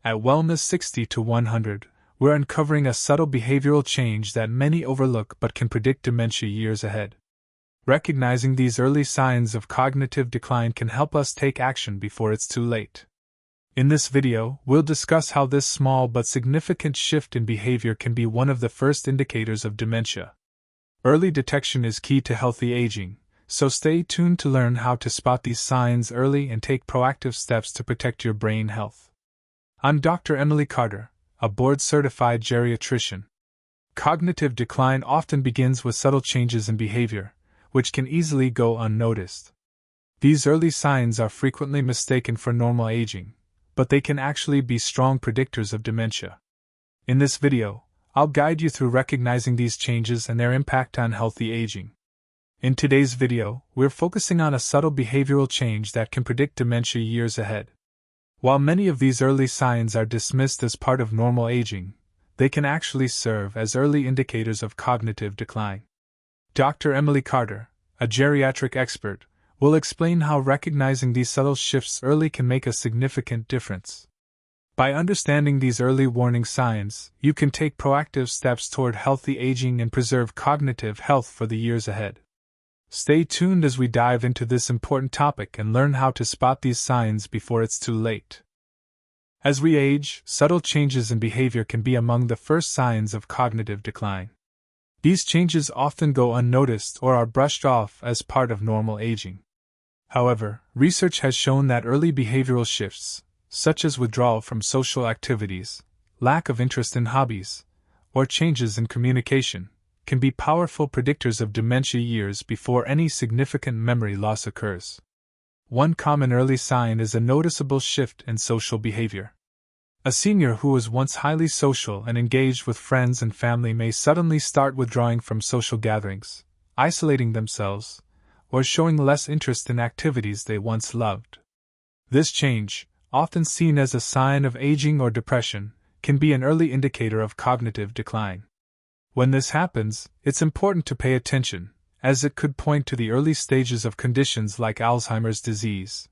At Wellness 60 to 100, we're uncovering a subtle behavioral change that many overlook but can predict dementia years ahead. Recognizing these early signs of cognitive decline can help us take action before it's too late. In this video, we'll discuss how this small but significant shift in behavior can be one of the first indicators of dementia. Early detection is key to healthy aging, so stay tuned to learn how to spot these signs early and take proactive steps to protect your brain health. I'm Dr. Emily Carter, a board-certified geriatrician. Cognitive decline often begins with subtle changes in behavior, which can easily go unnoticed. These early signs are frequently mistaken for normal aging, but they can actually be strong predictors of dementia. In this video, I'll guide you through recognizing these changes and their impact on healthy aging. In today's video, we're focusing on a subtle behavioral change that can predict dementia years ahead. While many of these early signs are dismissed as part of normal aging, they can actually serve as early indicators of cognitive decline. Dr. Emily Carter, a geriatric expert, will explain how recognizing these subtle shifts early can make a significant difference. By understanding these early warning signs, you can take proactive steps toward healthy aging and preserve cognitive health for the years ahead. Stay tuned as we dive into this important topic and learn how to spot these signs before it's too late. As we age, subtle changes in behavior can be among the first signs of cognitive decline. These changes often go unnoticed or are brushed off as part of normal aging. However, research has shown that early behavioral shifts, such as withdrawal from social activities, lack of interest in hobbies, or changes in communication, can be powerful predictors of dementia years before any significant memory loss occurs. One common early sign is a noticeable shift in social behavior. A senior who was once highly social and engaged with friends and family may suddenly start withdrawing from social gatherings, isolating themselves, or showing less interest in activities they once loved. This change, often seen as a sign of aging or depression, can be an early indicator of cognitive decline. When this happens, it's important to pay attention, as it could point to the early stages of conditions like Alzheimer's disease.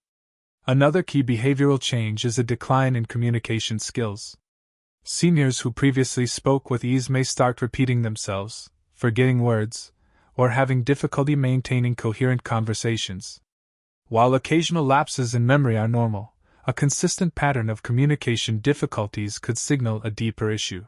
Another key behavioral change is a decline in communication skills. Seniors who previously spoke with ease may start repeating themselves, forgetting words, or having difficulty maintaining coherent conversations. While occasional lapses in memory are normal, a consistent pattern of communication difficulties could signal a deeper issue.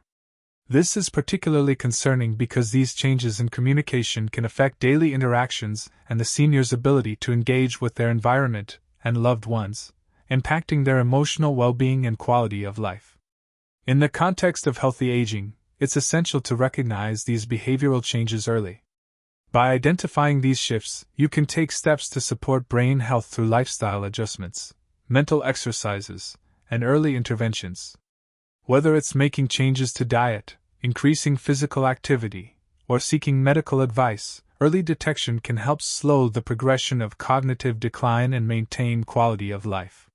This is particularly concerning because these changes in communication can affect daily interactions and the senior's ability to engage with their environment and loved ones, impacting their emotional well-being and quality of life. In the context of healthy aging, it's essential to recognize these behavioral changes early. By identifying these shifts, you can take steps to support brain health through lifestyle adjustments, mental exercises, and early interventions. Whether it's making changes to diet, increasing physical activity, or seeking medical advice, early detection can help slow the progression of cognitive decline and maintain quality of life.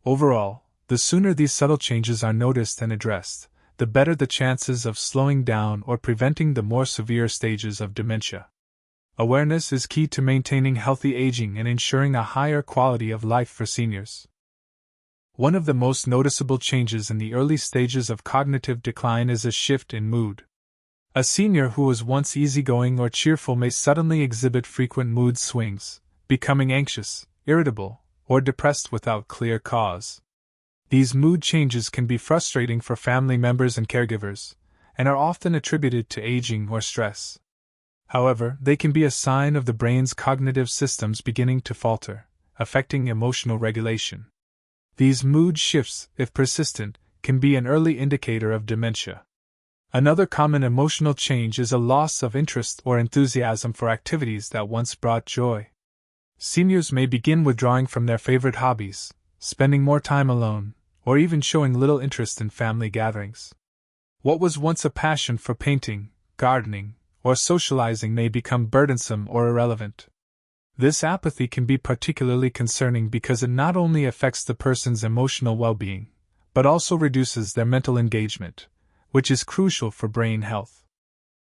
Overall, the sooner these subtle changes are noticed and addressed, the better the chances of slowing down or preventing the more severe stages of dementia. Awareness is key to maintaining healthy aging and ensuring a higher quality of life for seniors. One of the most noticeable changes in the early stages of cognitive decline is a shift in mood. A senior who was once easygoing or cheerful may suddenly exhibit frequent mood swings, becoming anxious, irritable, or depressed without clear cause. These mood changes can be frustrating for family members and caregivers, and are often attributed to aging or stress. However, they can be a sign of the brain's cognitive systems beginning to falter, affecting emotional regulation. These mood shifts, if persistent, can be an early indicator of dementia. Another common emotional change is a loss of interest or enthusiasm for activities that once brought joy. Seniors may begin withdrawing from their favorite hobbies, spending more time alone, or even showing little interest in family gatherings. What was once a passion for painting, gardening, or socializing may become burdensome or irrelevant. This apathy can be particularly concerning because it not only affects the person's emotional well-being, but also reduces their mental engagement, which is crucial for brain health.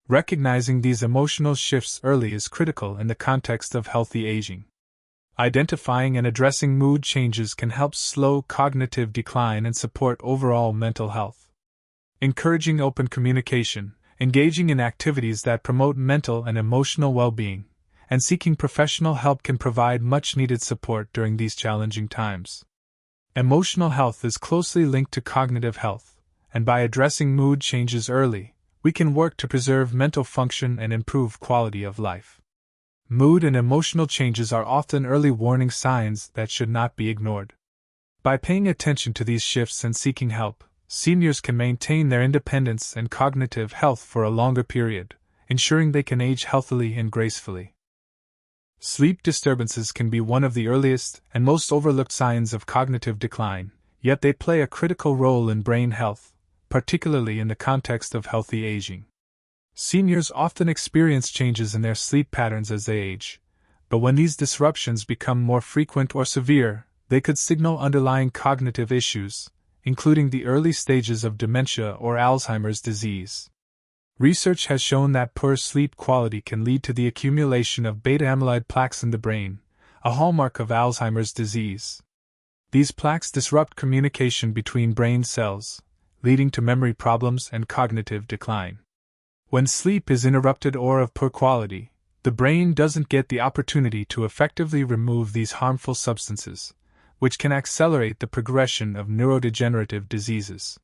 Recognizing these emotional shifts early is critical in the context of healthy aging. Identifying and addressing mood changes can help slow cognitive decline and support overall mental health. Encouraging open communication, engaging in activities that promote mental and emotional well-being, and seeking professional help can provide much-needed support during these challenging times. Emotional health is closely linked to cognitive health, and by addressing mood changes early, we can work to preserve mental function and improve quality of life. Mood and emotional changes are often early warning signs that should not be ignored. By paying attention to these shifts and seeking help, seniors can maintain their independence and cognitive health for a longer period, ensuring they can age healthily and gracefully. Sleep disturbances can be one of the earliest and most overlooked signs of cognitive decline, yet they play a critical role in brain health, particularly in the context of healthy aging. Seniors often experience changes in their sleep patterns as they age, but when these disruptions become more frequent or severe, they could signal underlying cognitive issues, including the early stages of dementia or Alzheimer's disease. Research has shown that poor sleep quality can lead to the accumulation of beta-amyloid plaques in the brain, a hallmark of Alzheimer's disease. These plaques disrupt communication between brain cells, leading to memory problems and cognitive decline. When sleep is interrupted or of poor quality, the brain doesn't get the opportunity to effectively remove these harmful substances, which can accelerate the progression of neurodegenerative diseases.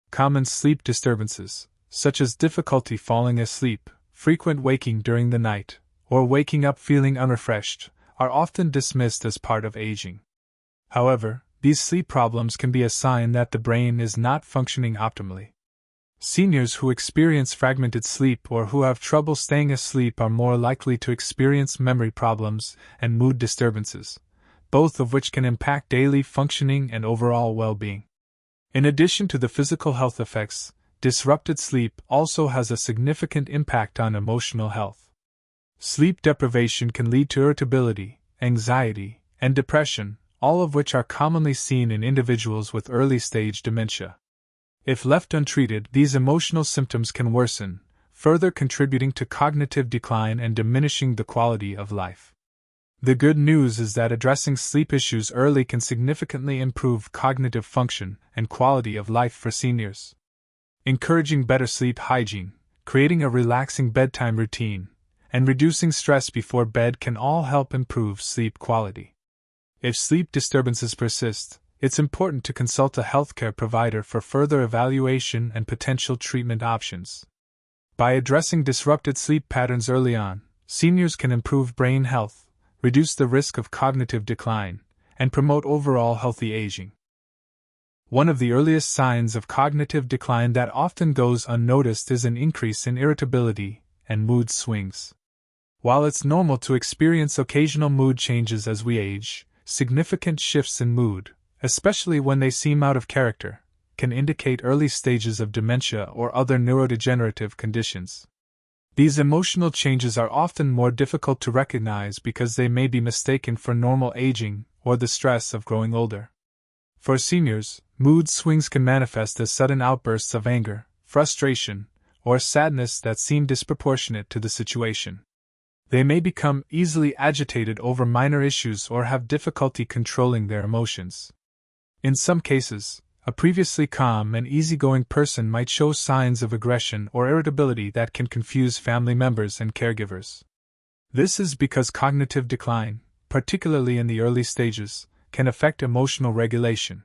Common sleep disturbances, such as difficulty falling asleep, frequent waking during the night, or waking up feeling unrefreshed, are often dismissed as part of aging. However, these sleep problems can be a sign that the brain is not functioning optimally. Seniors who experience fragmented sleep or who have trouble staying asleep are more likely to experience memory problems and mood disturbances, both of which can impact daily functioning and overall well-being. In addition to the physical health effects, disrupted sleep also has a significant impact on emotional health. Sleep deprivation can lead to irritability, anxiety, and depression, all of which are commonly seen in individuals with early-stage dementia. If left untreated, these emotional symptoms can worsen, further contributing to cognitive decline and diminishing the quality of life. The good news is that addressing sleep issues early can significantly improve cognitive function and quality of life for seniors. Encouraging better sleep hygiene, creating a relaxing bedtime routine, and reducing stress before bed can all help improve sleep quality. If sleep disturbances persist, it's important to consult a healthcare provider for further evaluation and potential treatment options. By addressing disrupted sleep patterns early on, seniors can improve brain health, reduce the risk of cognitive decline, and promote overall healthy aging. One of the earliest signs of cognitive decline that often goes unnoticed is an increase in irritability and mood swings. While it's normal to experience occasional mood changes as we age, significant shifts in mood, especially when they seem out of character, can indicate early stages of dementia or other neurodegenerative conditions. These emotional changes are often more difficult to recognize because they may be mistaken for normal aging or the stress of growing older. For seniors, mood swings can manifest as sudden outbursts of anger, frustration, or sadness that seem disproportionate to the situation. They may become easily agitated over minor issues or have difficulty controlling their emotions. In some cases, a previously calm and easygoing person might show signs of aggression or irritability that can confuse family members and caregivers. This is because cognitive decline, particularly in the early stages, can affect emotional regulation.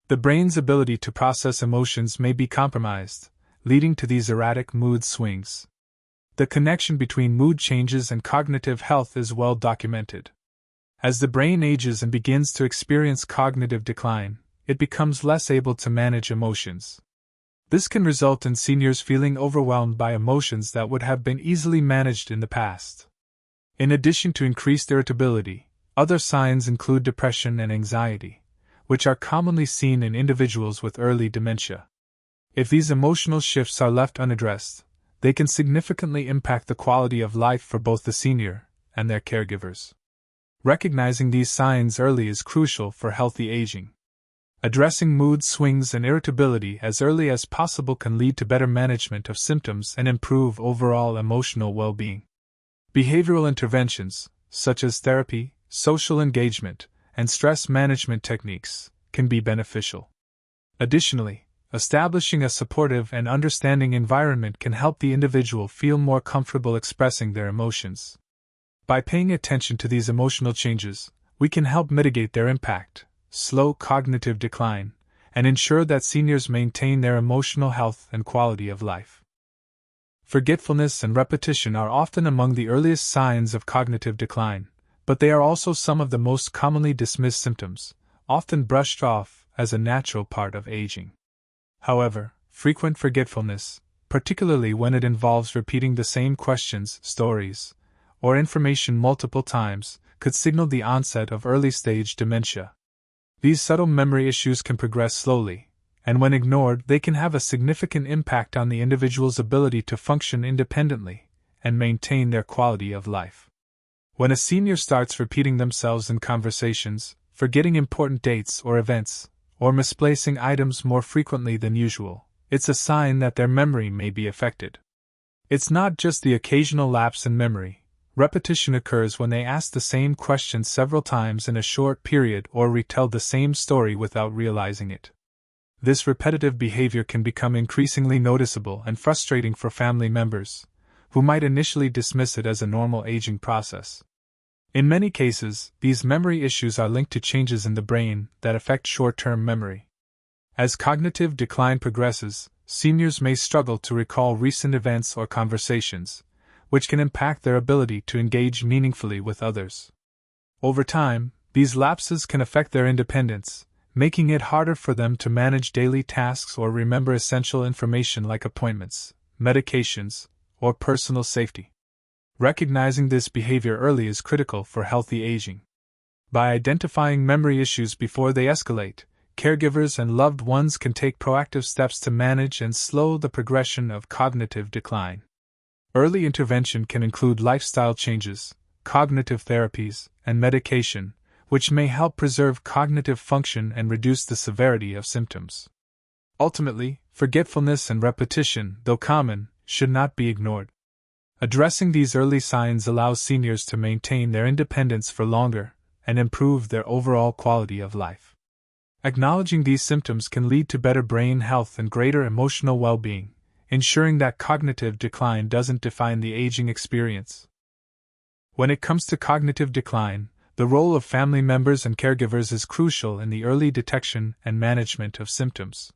The brain's ability to process emotions may be compromised, leading to these erratic mood swings. The connection between mood changes and cognitive health is well documented. As the brain ages and begins to experience cognitive decline, it becomes less able to manage emotions. This can result in seniors feeling overwhelmed by emotions that would have been easily managed in the past. In addition to increased irritability, other signs include depression and anxiety, which are commonly seen in individuals with early dementia. If these emotional shifts are left unaddressed, they can significantly impact the quality of life for both the senior and their caregivers. Recognizing these signs early is crucial for healthy aging. Addressing mood swings and irritability as early as possible can lead to better management of symptoms and improve overall emotional well-being. Behavioral interventions, such as therapy, social engagement, and stress management techniques can be beneficial. Additionally, establishing a supportive and understanding environment can help the individual feel more comfortable expressing their emotions. By paying attention to these emotional changes, we can help mitigate their impact, slow cognitive decline, and ensure that seniors maintain their emotional health and quality of life. Forgetfulness and repetition are often among the earliest signs of cognitive decline, but they are also some of the most commonly dismissed symptoms, often brushed off as a natural part of aging. However, frequent forgetfulness, particularly when it involves repeating the same questions, stories, or information multiple times, could signal the onset of early-stage dementia. These subtle memory issues can progress slowly, and when ignored, they can have a significant impact on the individual's ability to function independently and maintain their quality of life. When a senior starts repeating themselves in conversations, forgetting important dates or events, or misplacing items more frequently than usual, it's a sign that their memory may be affected. It's not just the occasional lapse in memory. Repetition occurs when they ask the same question several times in a short period or retell the same story without realizing it. This repetitive behavior can become increasingly noticeable and frustrating for family members, who might initially dismiss it as a normal aging process. In many cases, these memory issues are linked to changes in the brain that affect short-term memory. As cognitive decline progresses, seniors may struggle to recall recent events or conversations, which can impact their ability to engage meaningfully with others. Over time, these lapses can affect their independence, making it harder for them to manage daily tasks or remember essential information like appointments, medications, or personal safety. Recognizing this behavior early is critical for healthy aging. By identifying memory issues before they escalate, caregivers and loved ones can take proactive steps to manage and slow the progression of cognitive decline. Early intervention can include lifestyle changes, cognitive therapies, and medication, which may help preserve cognitive function and reduce the severity of symptoms. Ultimately, forgetfulness and repetition, though common, should not be ignored. Addressing these early signs allows seniors to maintain their independence for longer and improve their overall quality of life. Acknowledging these symptoms can lead to better brain health and greater emotional well-being, ensuring that cognitive decline doesn't define the aging experience. When it comes to cognitive decline, the role of family members and caregivers is crucial in the early detection and management of symptoms.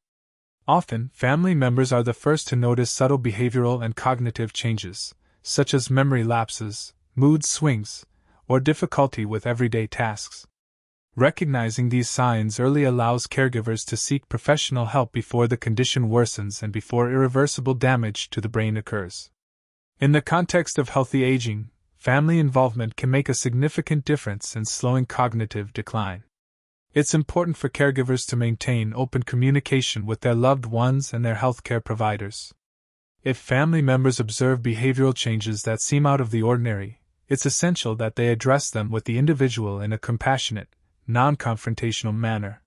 Often, family members are the first to notice subtle behavioral and cognitive changes, such as memory lapses, mood swings, or difficulty with everyday tasks. Recognizing these signs early allows caregivers to seek professional help before the condition worsens and before irreversible damage to the brain occurs. In the context of healthy aging, family involvement can make a significant difference in slowing cognitive decline. It's important for caregivers to maintain open communication with their loved ones and their healthcare providers. If family members observe behavioral changes that seem out of the ordinary, it's essential that they address them with the individual in a compassionate, non-confrontational manner.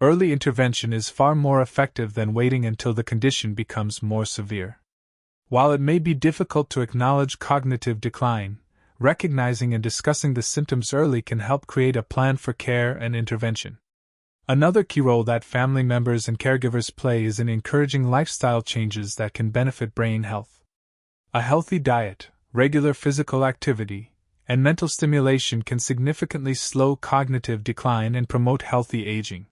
Early intervention is far more effective than waiting until the condition becomes more severe. While it may be difficult to acknowledge cognitive decline, recognizing and discussing the symptoms early can help create a plan for care and intervention. Another key role that family members and caregivers play is in encouraging lifestyle changes that can benefit brain health. A healthy diet, regular physical activity, and mental stimulation can significantly slow cognitive decline and promote healthy aging.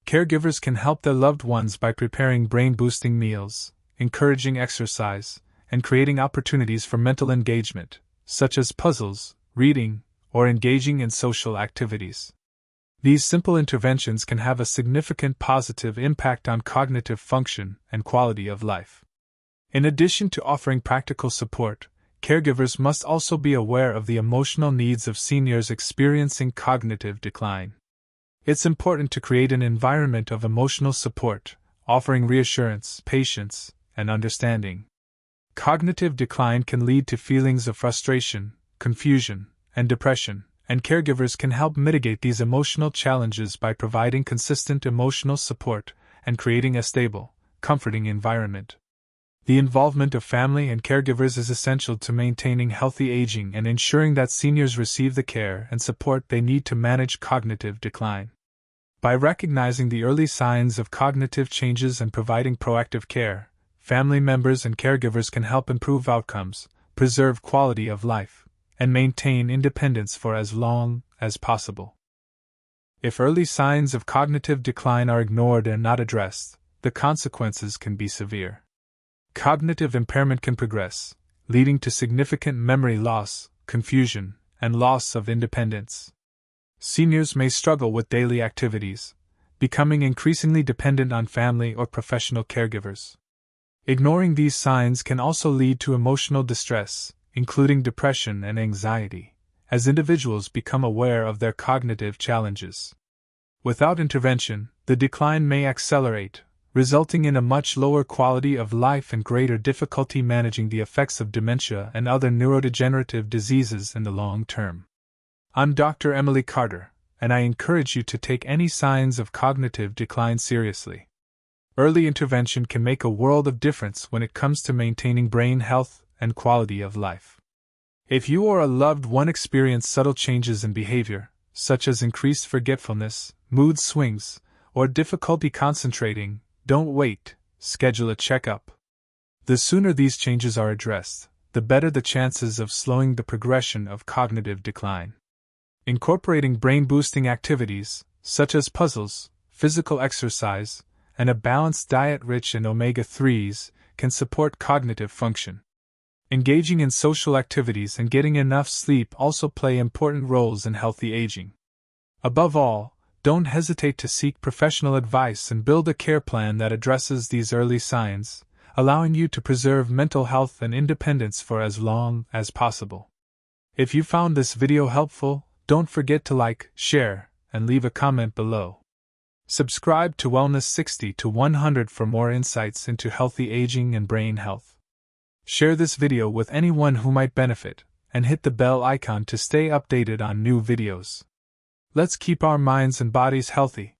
Caregivers can help their loved ones by preparing brain-boosting meals, encouraging exercise, and creating opportunities for mental engagement, such as puzzles, reading, or engaging in social activities. These simple interventions can have a significant positive impact on cognitive function and quality of life. In addition to offering practical support, caregivers must also be aware of the emotional needs of seniors experiencing cognitive decline. It's important to create an environment of emotional support, offering reassurance, patience, and understanding. Cognitive decline can lead to feelings of frustration, confusion, and depression, and caregivers can help mitigate these emotional challenges by providing consistent emotional support and creating a stable, comforting environment. The involvement of family and caregivers is essential to maintaining healthy aging and ensuring that seniors receive the care and support they need to manage cognitive decline. By recognizing the early signs of cognitive changes and providing proactive care, family members and caregivers can help improve outcomes, preserve quality of life, and maintain independence for as long as possible. If early signs of cognitive decline are ignored and not addressed, the consequences can be severe. Cognitive impairment can progress, leading to significant memory loss, confusion, and loss of independence. Seniors may struggle with daily activities, becoming increasingly dependent on family or professional caregivers. Ignoring these signs can also lead to emotional distress, including depression and anxiety, as individuals become aware of their cognitive challenges. Without intervention, the decline may accelerate, resulting in a much lower quality of life and greater difficulty managing the effects of dementia and other neurodegenerative diseases in the long term. I'm Dr. Emily Carter, and I encourage you to take any signs of cognitive decline seriously. Early intervention can make a world of difference when it comes to maintaining brain health and quality of life. If you or a loved one experience subtle changes in behavior, such as increased forgetfulness, mood swings, or difficulty concentrating, don't wait, schedule a checkup. The sooner these changes are addressed, the better the chances of slowing the progression of cognitive decline. Incorporating brain-boosting activities, such as puzzles, physical exercise, and a balanced diet rich in omega-3s, can support cognitive function. Engaging in social activities and getting enough sleep also play important roles in healthy aging. Above all, don't hesitate to seek professional advice and build a care plan that addresses these early signs, allowing you to preserve mental health and independence for as long as possible. If you found this video helpful, don't forget to like, share, and leave a comment below. Subscribe to Wellness 60 to 100 for more insights into healthy aging and brain health. Share this video with anyone who might benefit, and hit the bell icon to stay updated on new videos. Let's keep our minds and bodies healthy.